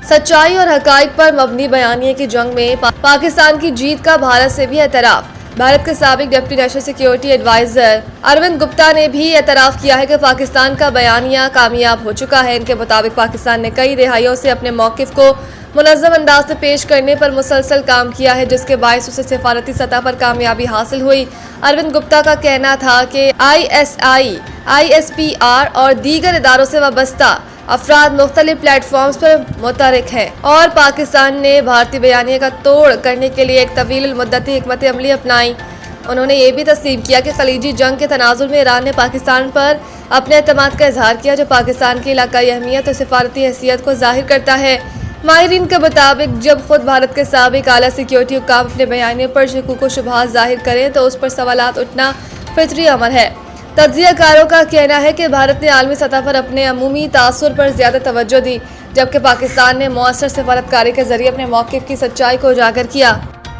سچائی اور حقائق پر مبنی بیانیے کی جنگ میں پاکستان کی جیت کا بھارت سے بھی اعتراف۔ بھارت کے سابق deputy national security adviser Arvind Gupta نے بھی اعتراف کیا ہے کہ پاکستان کا بیانیہ کامیاب ہو چکا ہے۔ ان کے مطابق پاکستان نے کئی دہائیوں سے اپنے موقف کو منظم انداز سے پیش کرنے پر مسلسل کام کیا ہے، جس کے باعث اسے سفارتی سطح پر کامیابی حاصل ہوئی۔ اروند گپتا کا کہنا تھا کہ ISI، ISPR اور دیگر اداروں سے وابستہ افراد مختلف پلیٹ فارمز پر متحرک ہیں اور پاکستان نے بھارتی بیانیے کا توڑ کرنے کے لیے ایک طویل المدتی حکمت عملی اپنائی۔ انہوں نے یہ بھی تسلیم کیا کہ خلیجی جنگ کے تناظر میں ایران نے پاکستان پر اپنے اعتماد کا اظہار کیا، جو پاکستان کی علاقائی اہمیت اور سفارتی حیثیت کو ظاہر کرتا ہے۔ ماہرین کے مطابق جب خود بھارت کے سابق اعلیٰ سیکیورٹی حکام اپنے بیانیے پر شکوک و شبہات ظاہر کریں تو اس پر سوالات اٹھنا فطری امر ہے۔ تجزیہ کاروں کا کہنا ہے کہ بھارت نے عالمی سطح پر اپنے عمومی تاثر پر زیادہ توجہ دی، جبکہ پاکستان نے مؤثر سفارتکاری کے ذریعے اپنے موقف کی سچائی کو اجاگر کیا۔